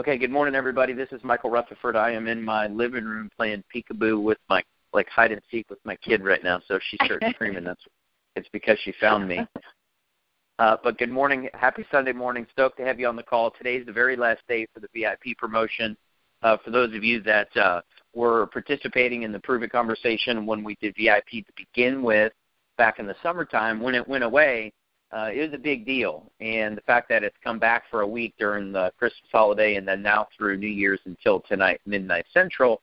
Okay, good morning, everybody. This is Michael Rutherford. I am in my living room playing peekaboo with my, hide and seek with my kid right now. So if she starts screaming, it's because she found me. But good morning. Happy Sunday morning. Stoked to have you on the call. Today's the very last day for the VIP promotion. For those of you that were participating in the Prüvit conversation when we did VIP to begin with back in the summertime, when it went away, it was a big deal. And the fact that it's come back for a week during the Christmas holiday and then now through New Year's until tonight, midnight central,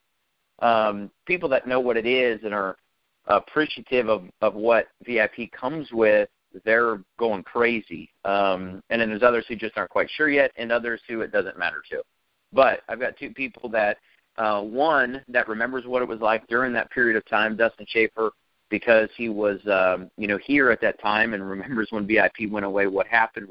people that know what it is and are appreciative of what VIP comes with, they're going crazy. And then there's others who just aren't quite sure yet and others who it doesn't matter to. But I've got two people that, one that remembers what it was like during that period of time, Dustin Schaffer, because he was, here at that time and remembers when VIP went away, what happened,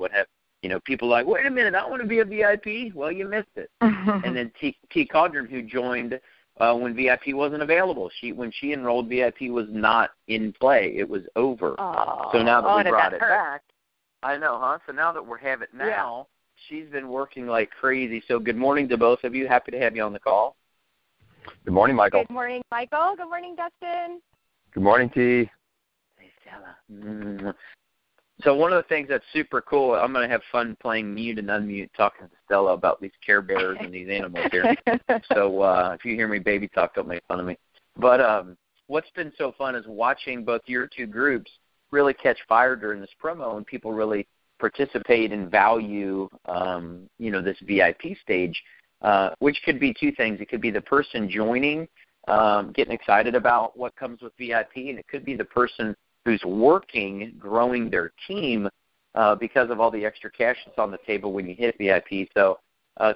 people like, wait a minute, I want to be a VIP. Well, you missed it. And then Ti Caudron, who joined when VIP wasn't available. When she enrolled, VIP was not in play. It was over. So now that we brought it back, I know, huh? So now that we have it now, she's been working like crazy. So good morning to both of you. Happy to have you on the call. Good morning, Michael. Good morning, Michael. Good morning, Dustin. Good morning, T. Hey, Stella. So one of the things that's super cool, I'm going to have fun playing mute and unmute, talking to Stella about these Care Bears and these animals here. So if you hear me baby talk, don't make fun of me. But what's been so fun is watching both your two groups really catch fire during this promo and people really participate and value, this VIP stage, which could be two things. It could be the person joining, getting excited about what comes with VIP, and it could be the person who's working, growing their team because of all the extra cash that's on the table when you hit VIP. So,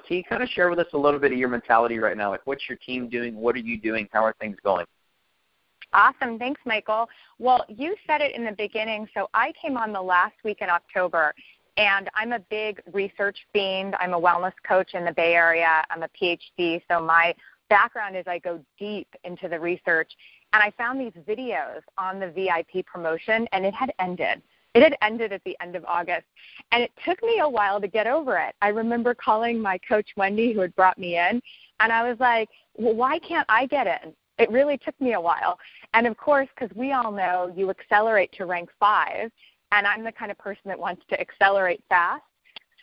T, kind of share with us a little bit of your mentality right now. Like, what's your team doing? What are you doing? How are things going? Awesome. Thanks, Michael. Well, you said it in the beginning. So I came on the last week in October, and I'm a big research fiend. I'm a wellness coach in the Bay Area. I'm a PhD, so my background is I go deep into the research, and I found these videos on the VIP promotion, and it had ended. It had ended at the end of August, and it took me a while to get over it. I remember calling my coach, Wendy, who had brought me in, and I was like, well, why can't I get in? It really took me a while. And, of course, because we all know you accelerate to rank 5, and I'm the kind of person that wants to accelerate fast.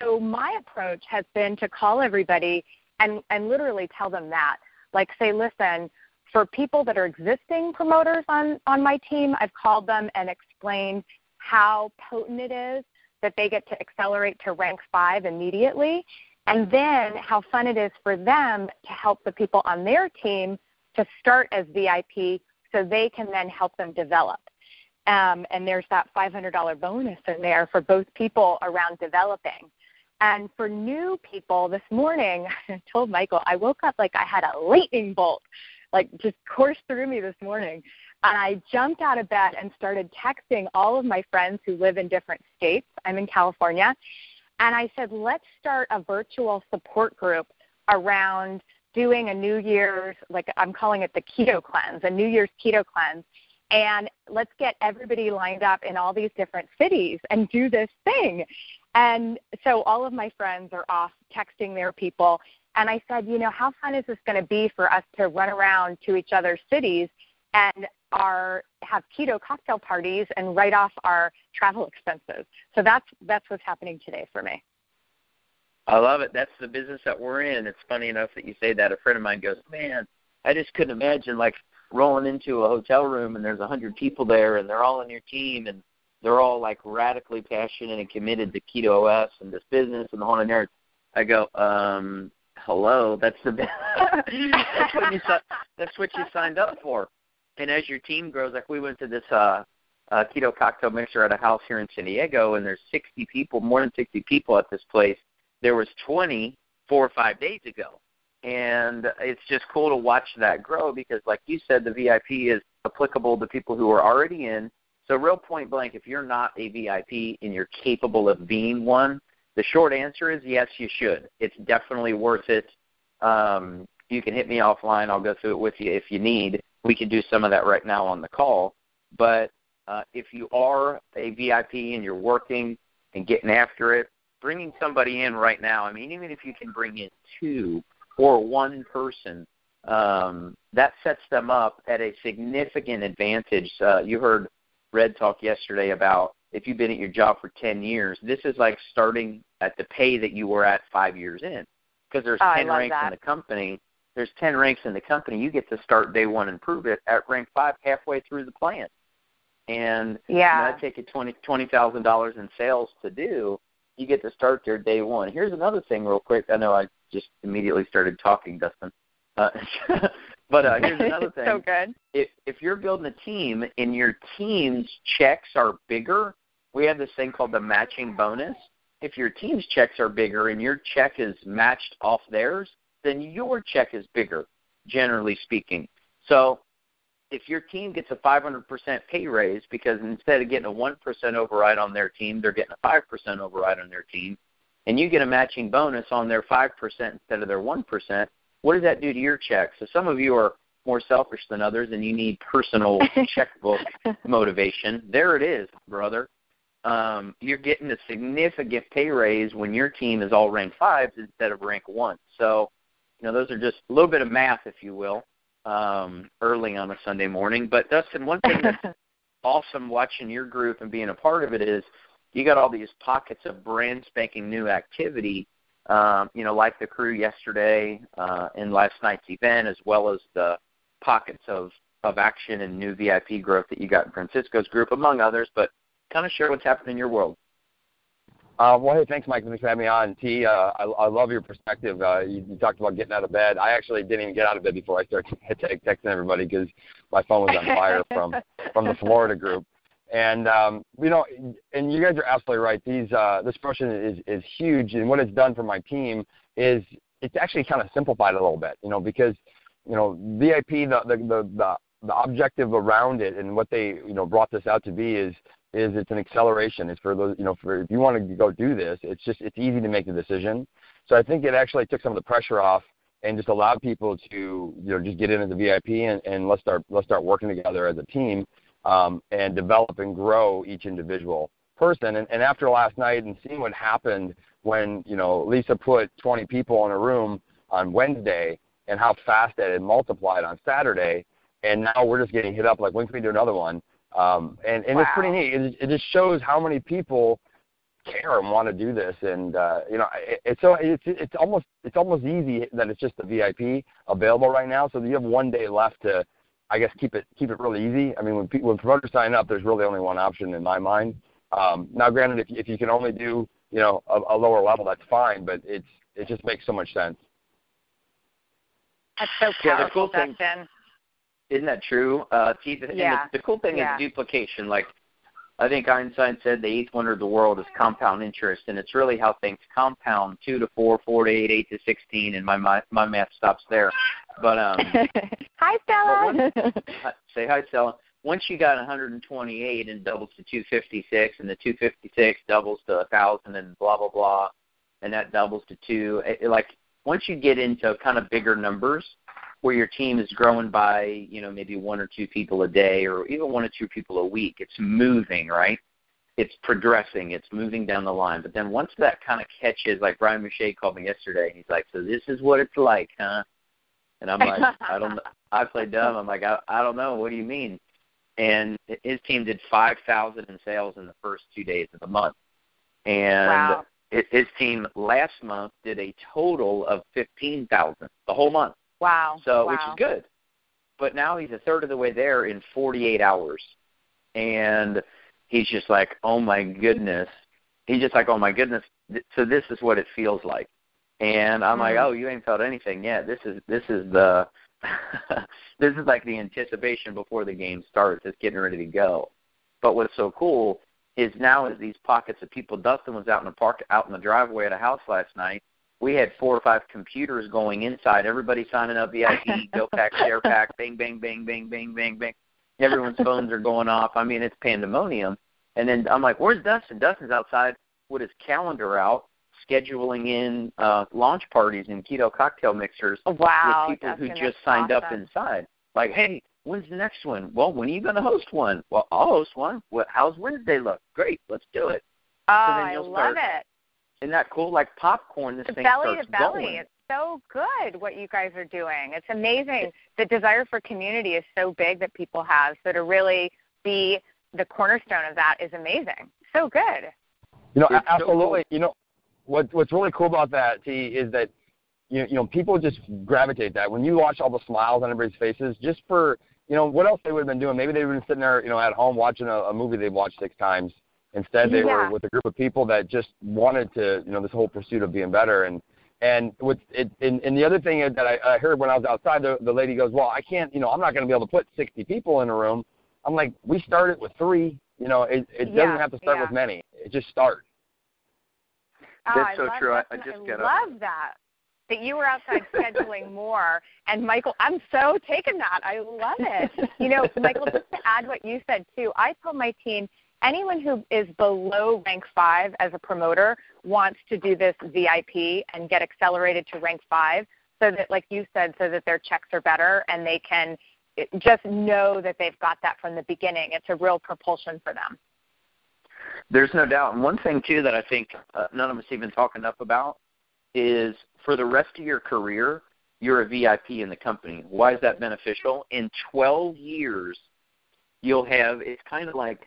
So my approach has been to call everybody and literally tell them that. Like, say, listen, for people that are existing promoters on my team, I've called them and explained how potent it is that they get to accelerate to rank 5 immediately, and then how fun it is for them to help the people on their team to start as VIP so they can then help them develop. And there's that $500 bonus in there for both people around developing. And for new people, this morning, I told Michael, I woke up like I had a lightning bolt, like just coursed through me this morning. And I jumped out of bed and started texting all of my friends who live in different states. I'm in California. And I said, let's start a virtual support group around doing a New Year's, like I'm calling it the keto cleanse, a New Year's keto cleanse. And let's get everybody lined up in all these different cities and do this thing. And so all of my friends are off texting their people. And I said, how fun is this going to be for us to run around to each other's cities and have keto cocktail parties and write off our travel expenses? So that's what's happening today for me. I love it. That's the business that we're in. It's funny enough that you say that. A friend of mine goes, man, I just couldn't imagine like rolling into a hotel room and there's 100 people there and they're all on your team and they're all like radically passionate and committed to Keto OS and this business and the whole nine yards. I go, hello, that's what you signed up for. And as your team grows, like we went to this keto cocktail mixer at a house here in San Diego, and there's 60 people, more than 60 people at this place. There was 20 4 or 5 days ago. And it's just cool to watch that grow because, like you said, the VIP is applicable to people who are already in. So real point blank, if you're not a VIP and you're capable of being one, the short answer is yes, you should. It's definitely worth it. You can hit me offline. I'll go through it with you if you need. We can do some of that right now on the call. But if you are a VIP and you're working and getting after it, bringing somebody in right now, I mean, even if you can bring in 2 or 1 person, that sets them up at a significant advantage. You heard Red talk yesterday about if you've been at your job for 10 years, this is like starting at the pay that you were at 5 years in, because there's 10 ranks in the company. There's 10 ranks in the company. You get to start day 1 and Prüvit at rank 5 halfway through the plan. And that take you $20,000 in sales to do. You get to start there day 1. Here's another thing real quick. I know I just immediately started talking, Dustin. But here's another thing. So good. If you're building a team and your team's checks are bigger, we have this thing called the matching bonus. If your team's checks are bigger and your check is matched off theirs, then your check is bigger, generally speaking. So if your team gets a 500% pay raise because instead of getting a 1% override on their team, they're getting a 5% override on their team, and you get a matching bonus on their 5% instead of their 1%, what does that do to your check? So some of you are more selfish than others and you need personal checkbook motivation. There it is, brother. You're getting a significant pay raise when your team is all rank 5s instead of rank 1. So, those are just a little bit of math, if you will, early on a Sunday morning. But, Dustin, one thing that's awesome watching your group and being a part of it is you got all these pockets of brand spanking new activity, like the crew yesterday and last night's event, as well as the pockets of action and new VIP growth that you got in Francisco's group, among others. But kind of share what's happening in your world. Well, hey, thanks, Mike. Thanks for having me on. T, I love your perspective. You talked about getting out of bed. I actually didn't even get out of bed before I started texting everybody because my phone was on fire from the Florida group. And, and you guys are absolutely right. This promotion is huge. And what it's done for my team is it's actually kind of simplified it a little bit, because, VIP, the objective around it and what they, brought this out to be is it's an acceleration. It's for those, for if you want to go do this, it's easy to make the decision. So I think it actually took some of the pressure off and just allowed people to, just get in as a VIP and let's start working together as a team and develop and grow each individual person. And after last night and seeing what happened when, Lisa put 20 people in a room on Wednesday and how fast that had multiplied on Saturday, and now we're just getting hit up like, when can we do another one? And wow. It's pretty neat. It just shows how many people care and want to do this, and it's almost easy that it's just the VIP available right now. So you have 1 day left to, I guess, keep it really easy. I mean, when promoters sign up, there's really only one option in my mind. Now, granted, if you can only do a lower level, that's fine, but it just makes so much sense. That's so powerful, Dustin. Isn't that true? The cool thing is duplication. Like, I think Einstein said the 8th wonder of the world is compound interest, and it's really how things compound: 2 to 4, 4 to 8, 8 to 16, and my math stops there. But hi, Stella. Say hi, Stella. Once you got 128 and doubles to 256, and the 256 doubles to 1,000, and blah blah blah, and that doubles to 2. Once you get into kind of bigger numbers, where your team is growing by, maybe 1 or 2 people a day or even 1 or 2 people a week, it's moving, right? It's progressing. It's moving down the line. But then once that kind of catches, like Brian Mouche called me yesterday, he's like, so this is what it's like, huh? And I'm like, I don't know. I played dumb. I'm like, I don't know. What do you mean? And his team did 5,000 in sales in the first 2 days of the month. And wow. His team last month did a total of 15,000 the whole month. Wow. So, which is good. But now he's a third of the way there in 48 hours. And he's just like, oh, my goodness. He's just like, oh, my goodness. So this is what it feels like. And I'm like, oh, you ain't felt anything yet. This is the this is like the anticipation before the game starts. It's getting ready to go. But what's so cool is now is these pockets of people. Dustin was out in the driveway at a house last night. We had 4 or 5 computers going inside. Everybody signing up VIP, go pack, share pack, bang, bang, bang, bang, bang, bang, bang. Everyone's phones are going off. I mean, it's pandemonium. And then I'm like, where's Dustin? Dustin's outside with his calendar out, scheduling in launch parties and keto cocktail mixers with people Dustin, who just signed up inside. Like, hey, when's the next one? Well, when are you going to host one? Well, I'll host one. How's Wednesday look? Great, let's do it. Oh, I love it. Isn't that cool? Like popcorn, this thing belly starts to belly. going. It's so good what you guys are doing. It's amazing. The desire for community is so big that people have. So to really be the cornerstone of that is amazing. So good. You know, It's absolutely. So cool. You know, what's really cool about that, T, is that you know people just gravitate that. When you watch all the smiles on everybody's faces, just for what else they would have been doing? Maybe they would have been sitting there, at home watching a movie they've watched 6 times. Instead, they were with a group of people that just wanted to, this whole pursuit of being better. And with it, and the other thing that I heard when I was outside, the lady goes, well, I can't, I'm not going to be able to put 60 people in a room. I'm like, we started with 3. It doesn't have to start with many. It just starts. That's so true. I just get up. I love that you were outside scheduling more. And, Michael, I'm so taking that. I love it. Michael, just to add what you said, too, I tell my team, anyone who is below rank 5 as a promoter wants to do this VIP and get accelerated to rank 5 so that, like you said, so that their checks are better and they can just know that they've got that from the beginning. It's a real propulsion for them. There's no doubt. And one thing, too, that I think none of us even talk enough about is for the rest of your career, you're a VIP in the company. Why is that beneficial? In 12 years, you'll have – it's kind of like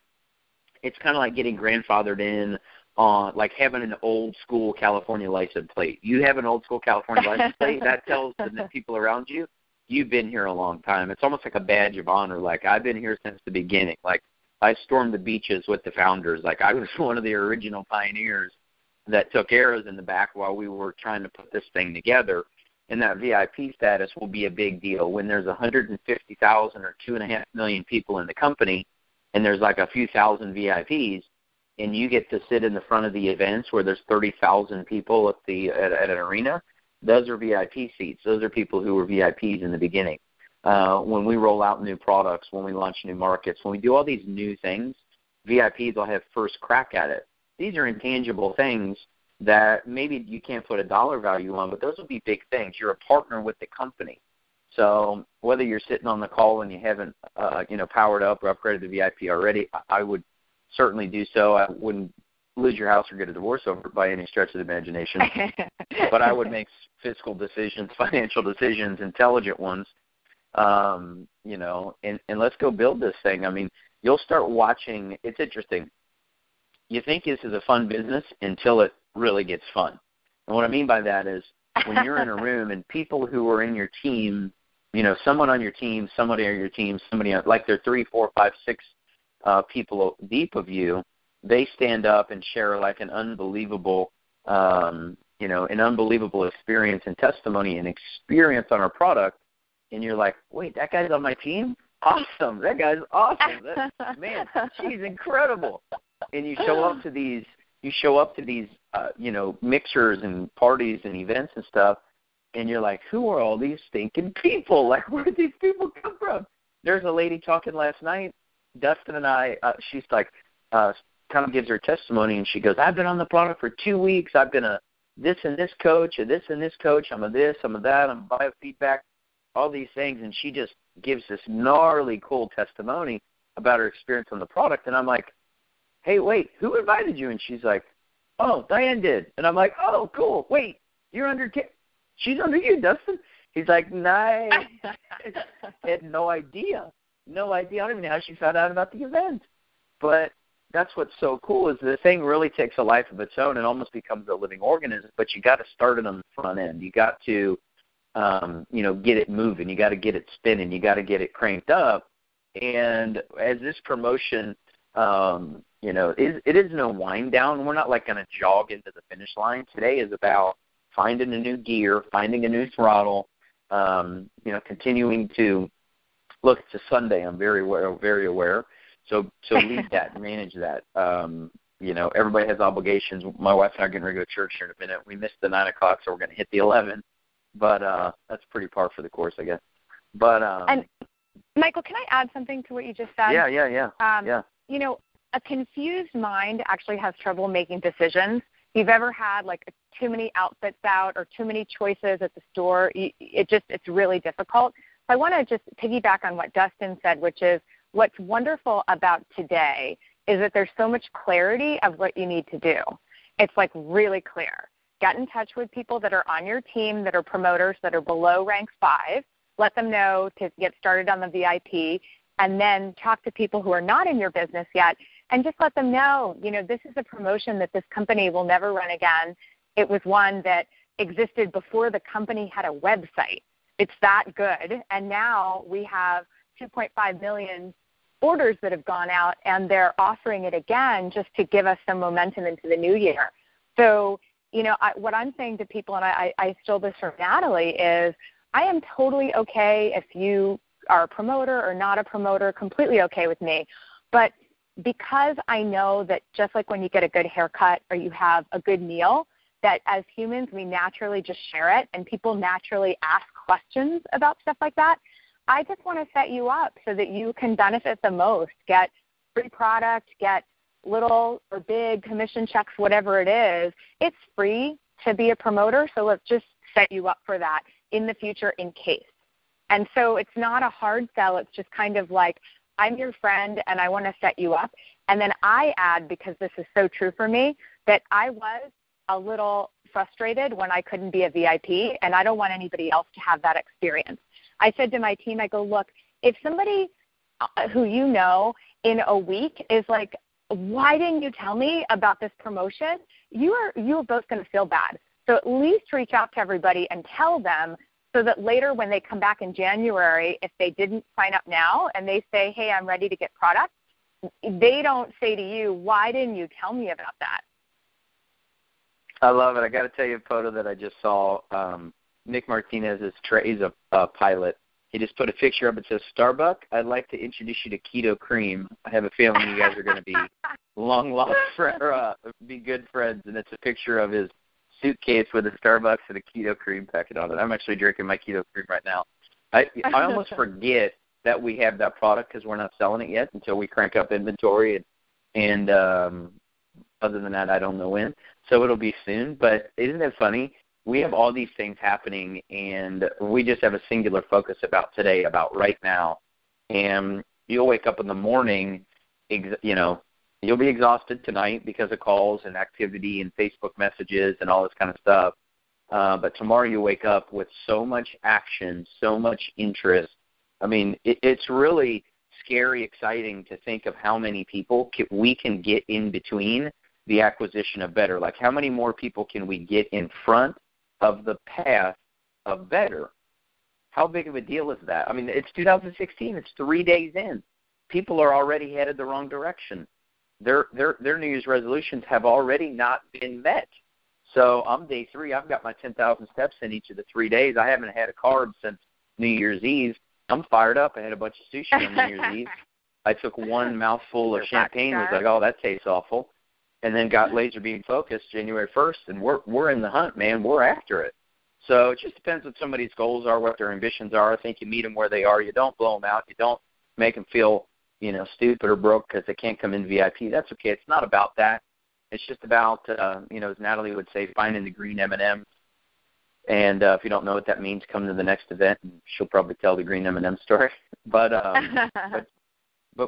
getting grandfathered in on like having an old school California license plate. You have an old school California license plate, that tells the people around you, you've been here a long time. It's almost like a badge of honor. Like, I've been here since the beginning. Like, I stormed the beaches with the founders. Like, I was one of the original pioneers that took arrows in the back while we were trying to put this thing together. And that VIP status will be a big deal. When there's 150,000 or 2.5 million people in the company, and there's like a few thousand VIPs, and you get to sit in the front of the events where there's 30,000 people at an arena, those are VIP seats. Those are people who were VIPs in the beginning. When we roll out new products, when we launch new markets, when we do all these new things, VIPs will have first crack at it. These are intangible things that maybe you can't put a dollar value on, but those will be big things. You're a partner with the company. So whether you're sitting on the call and you haven't, powered up or upgraded the VIP already, I would certainly do so. I wouldn't lose your house or get a divorce over it by any stretch of the imagination. But I would make fiscal decisions, financial decisions, intelligent ones, and let's go build this thing. I mean, you'll start watching. It's interesting. You think this is a fun business until it really gets fun. And what I mean by that is when you're in a room and people who are in your team, someone on your team, somebody on your team, like they're 3, 4, 5, 6 people deep of you, they stand up and share like an unbelievable, an unbelievable experience and testimony and experience on our product. And you're like, wait, that guy's on my team? Awesome. That guy's awesome. Man, she's incredible. And you show up to these, mixers and parties and events and stuff, and you're like, who are all these stinking people? Like, where did these people come from? There's a lady talking last night, Dustin and I, she's like, kind of gives her testimony, and she goes, I've been on the product for 2 weeks. I've been a this and this coach, a this and this coach. I'm a this, I'm a that, I'm a biofeedback, all these things. And she just gives this gnarly, cool testimony about her experience on the product. And I'm like, hey, wait, who invited you? And she's like, oh, Diane did. And I'm like, oh, cool. Wait, you're under she's under you, Dustin. He's like, nice. I had no idea. No idea. I don't even know how she found out about the event. But that's what's so cool is the thing really takes a life of its own and almost becomes a living organism, but you got to start it on the front end. You got to, get it moving. You got to get it spinning. You got to get it cranked up. And as this promotion, it is no wind down. We're not like going to jog into the finish line. Today is about finding a new gear, finding a new throttle, continuing to look. It's a Sunday. I'm very aware. So lead that, manage that. Everybody has obligations. My wife and I are getting ready to go to church here in a minute. We missed the 9 o'clock, so we're going to hit the 11. But that's pretty par for the course, I guess. But and Michael, can I add something to what you just said? Yeah. A confused mind actually has trouble making decisions. If you've ever had like too many outfits out or too many choices at the store, it's really difficult. So I want to just piggyback on what Dustin said, which is what's wonderful about today is that there's so much clarity of what you need to do. It's like really clear. Get in touch with people that are on your team that are promoters that are below rank 5. Let them know to get started on the VIP, and then talk to people who are not in your business yet and just let them know, this is a promotion that this company will never run again. It was one that existed before the company had a website. It's that good. And now we have 2.5 million orders that have gone out, and they're offering it again just to give us some momentum into the new year. So, what I'm saying to people, and I stole this from Natalie, is I am totally okay if you are a promoter or not a promoter, completely okay with me. But because I know that just like when you get a good haircut or you have a good meal, that as humans we naturally just share it, and people naturally ask questions about stuff like that, I just want to set you up so that you can benefit the most, get free product, get little or big commission checks, whatever it is. It's free to be a promoter, so let's just set you up for that in the future in case. And so it's not a hard sell. It's just kind of like, I'm your friend and I want to set you up. And then I add, because this is so true for me, that I was a little frustrated when I couldn't be a VIP, and I don't want anybody else to have that experience. I said to my team, I go, look, if somebody who in a week is like, why didn't you tell me about this promotion? You are both going to feel bad. So at least reach out to everybody and tell them, so that later when they come back in January, if they didn't sign up now and they say, hey, I'm ready to get product, they don't say to you, why didn't you tell me about that? I love it. I got to tell you a photo that I just saw. Nick Martinez he's a pilot. He just put a picture up. It says, Starbuck, I'd like to introduce you to Keto Cream. I have a feeling you guys are going to be long lost be good friends. And it's a picture of his suitcase with a Starbucks and a Keto Cream packet on it. I'm actually drinking my Keto Cream right now. I almost forget that we have that product because we're not selling it yet until we crank up inventory. And other than that, I don't know when. So it'll be soon. But isn't it funny? We have all these things happening, and we just have a singular focus about today, about right now. And you'll wake up in the morning, you'll be exhausted tonight because of calls and activity and Facebook messages and all this kind of stuff. But tomorrow you wake up with so much action, so much interest. I mean, it's really scary, exciting to think of how many people we can get in between the acquisition of better. Like, how many more people can we get in front of the path of better? How big of a deal is that? I mean, it's 2016. It's 3 days in. People are already headed the wrong direction. Their New Year's resolutions have already not been met. So I'm day 3. I've got my 10,000 steps in each of the 3 days. I haven't had a carb since New Year's Eve. I'm fired up. I had a bunch of sushi on New Year's Eve. I took one mouthful of champagne. Was like, oh, that tastes awful. And then got laser beam focused January 1st, and we're in the hunt, man. We're after it. So it just depends what somebody's goals are, what their ambitions are. I think you meet them where they are. You don't blow them out. You don't make them feel, stupid or broke because they can't come in VIP. That's okay. It's not about that. It's just about, as Natalie would say, finding the green M&M. And if you don't know what that means, come to the next event, and she'll probably tell the green M&M story. But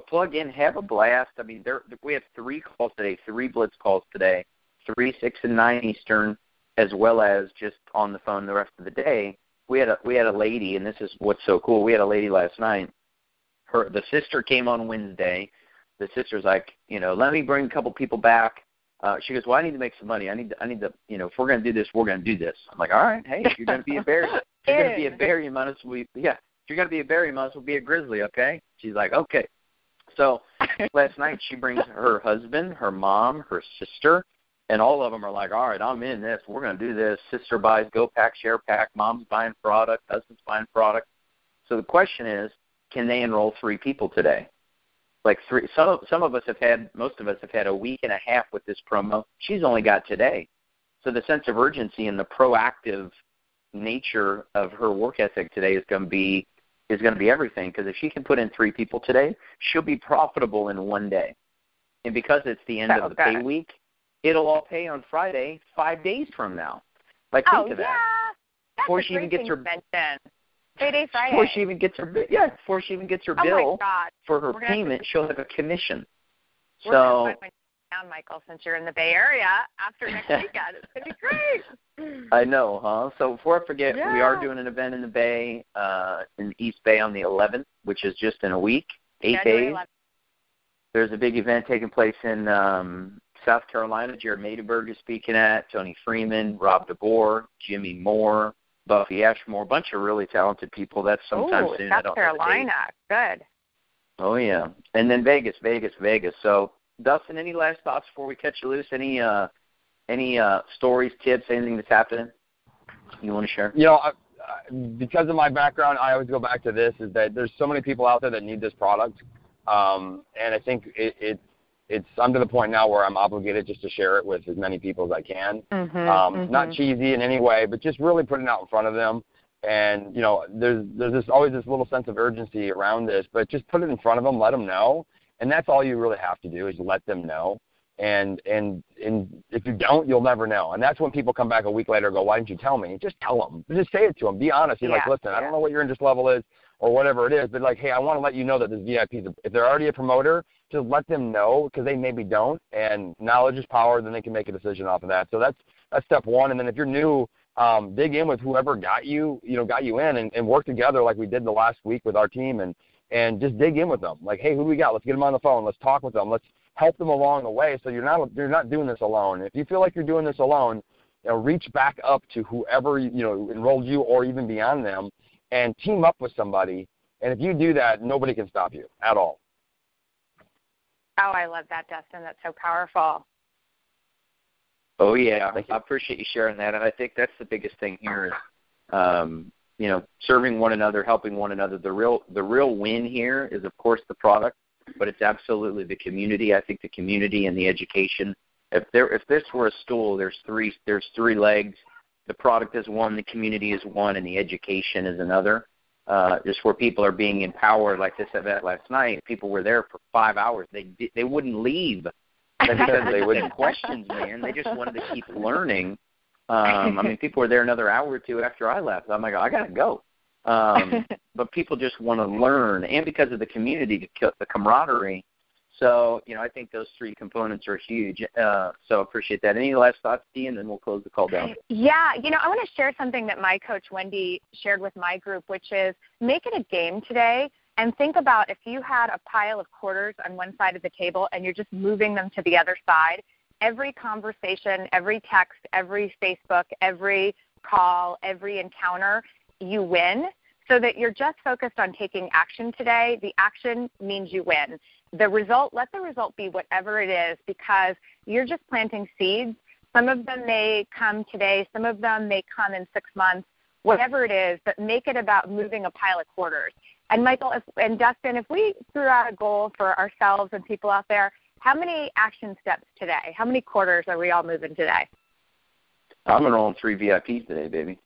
plug in, have a blast. I mean, we have 3 calls today, 3 blitz calls today, 3, 6, and 9 Eastern, as well as just on the phone the rest of the day. We had a lady, and this is what's so cool. We had a lady last night. The sister came on Wednesday. The sister's like, let me bring a couple people back. She goes, well, I need to make some money. I need to, if we're going to do this, we're going to do this. I'm like, all right, hey, if you're going to be a bear, you might as well be, if you're going to be a bear, you might as well be a grizzly, okay? She's like, okay. So last night she brings her husband, her mom, her sister, and all of them are like, all right, I'm in this. We're going to do this. Sister buys Go Pack, Share Pack. Mom's buying product. Husband's buying product. So the question is, can they enroll 3 people today? Like 3. Some of us have had, most of us have had a week and a half with this promo. She's only got today. So the sense of urgency and the proactive nature of her work ethic today is going to be everything, because if she can put in 3 people today, she'll be profitable in 1 day. And because it's the end of the pay week, it'll all pay on Friday 5 days from now. Like, think of that. Before she even gets her Payday Friday. Before she even gets her bill for her payment, she'll have a commission. So down, Michael, since you're in the Bay Area after next weekend. It's going to be great. I know, huh? So before I forget, we are doing an event in the Bay, in the East Bay on the 11th, which is just in a week, 8 January days. 11th. There's a big event taking place in South Carolina. Jared Maidenberg is speaking at, Tony Freeman, Rob DeBoer, Jimmy Moore, Buffy Ashmore, a bunch of really talented people. That's sometime soon. South Carolina. Good. Oh, yeah. And then Vegas. So, Dustin, any last thoughts before we catch you loose? Any stories, tips, anything that's happening you want to share? You know, because of my background, I always go back to this, is that there's so many people out there that need this product. And I think I'm to the point now where I'm obligated just to share it with as many people as I can. Not cheesy in any way, but just really putting it out in front of them. And, you know, there's always this little sense of urgency around this, but just put it in front of them, let them know. And that's all you really have to do is let them know. And if you don't, you'll never know. And that's when people come back a week later and go, why didn't you tell me? Just tell them. Just say it to them. Be honest. You're like, listen, I don't know what your interest level is or whatever it is, but like, hey, I want to let you know that this VIP, if they're already a promoter, just let them know, because they maybe don't. And knowledge is power, then they can make a decision off of that. So that's step one. And then if you're new, dig in with whoever got you in and work together like we did the last week with our team and just dig in with them. Like, hey, who do we got? Let's get them on the phone. Let's talk with them. Let's help them along the way, so you're not doing this alone. If you feel like you're doing this alone, you know, reach back up to whoever enrolled you or even beyond them, and team up with somebody. And if you do that, nobody can stop you at all. Oh, I love that, Dustin. That's so powerful. Oh, yeah. I appreciate you sharing that. And I think that's the biggest thing here is, serving one another, helping one another. The real win here is, of course, the product, but it's absolutely the community. I think the community and the education. If this were a stool, there's three legs. The product is one, the community is one, and the education is another. Just where people are being empowered, like this event last night. People were there for 5 hours. They wouldn't leave because they wouldn't questions, man. They just wanted to keep learning. I mean, people were there another hour or two after I left. I'm like, I gotta go. But people just want to learn, and because of the community, the camaraderie. So, I think those three components are huge. So appreciate that. Any last thoughts, Dee, and then we'll close the call down. Yeah, I want to share something that my coach, Wendy, shared with my group, which is make it a game today, and think about if you had a pile of quarters on one side of the table and you're just moving them to the other side. Every conversation, every text, every Facebook, every call, every encounter, you win, so that you're just focused on taking action today. The action means you win. The result, let the result be whatever it is, because you're just planting seeds. Some of them may come today. Some of them may come in 6 months, whatever it is, but make it about moving a pile of quarters. And Michael and Dustin, if we threw out a goal for ourselves and people out there, how many action steps today? How many quarters are we all moving today? I'm enrolling 3 VIPs today, baby.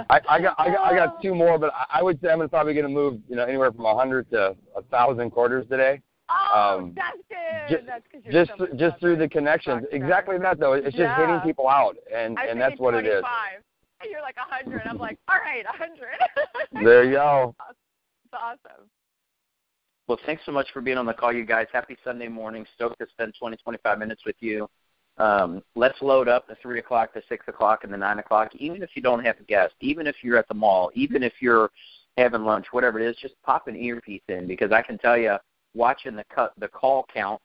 I got 2 more, but I would say I'm probably going to move, anywhere from 100 to 1,000 quarters today. Oh, Dustin, that's because you're just through the connections. Exactly that, though. It's just hitting people out, and that's what 25. It is. You're like 100. I'm like, all right, 100. There you go. That's awesome. Well, thanks so much for being on the call, you guys. Happy Sunday morning. Stoked to spend 20, 25 minutes with you. Let's load up the 3 o'clock, the 6 o'clock, and the 9 o'clock. Even if you don't have a guest, even if you're at the mall, even if you're having lunch, whatever it is, just pop an earpiece in, because I can tell you, watching the call count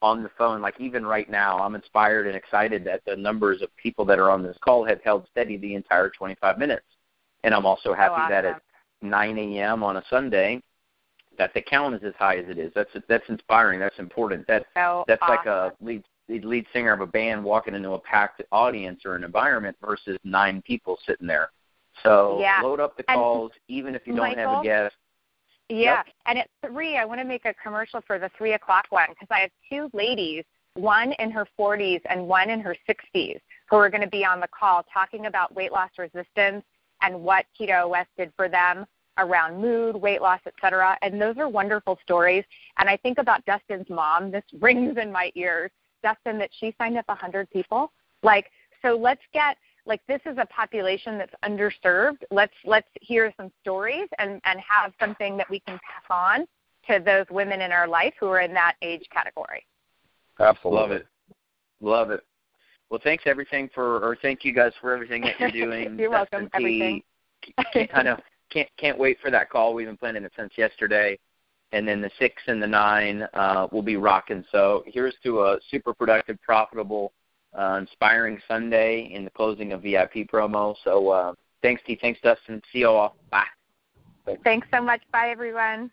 on the phone, like even right now, I'm inspired and excited that the numbers of people that are on this call have held steady the entire 25 minutes. And I'm also happy that at 9 a.m. on a Sunday, that the count is as high as it is. That's inspiring. That's important. That's awesome. Like a lead singer of a band walking into a packed audience or an environment versus 9 people sitting there. So load up the calls, even if you don't have a guest. Yeah, yep. And at 3, I want to make a commercial for the 3 o'clock one, because I have 2 ladies, one in her 40s and one in her 60s, who are going to be on the call talking about weight loss resistance and what Keto OS did for them around mood, weight loss, et cetera. And those are wonderful stories. And I think about Dustin's mom. This rings in my ears. Dustin, that she signed up 100 people. So let's get, this is a population that's underserved. Let's hear some stories and have something that we can pass on to those women in our life who are in that age category. Absolutely. Love it. Well, thank you guys for everything that you're doing. You're welcome. Everything. Can't wait for that call. We've been planning it since yesterday. And then the 6 and the 9 will be rocking. So here's to a super productive, profitable, inspiring Sunday in the closing of VIP promo. So thanks, T. Thanks, Dustin. See you all. Bye. Thanks so much. Bye, everyone.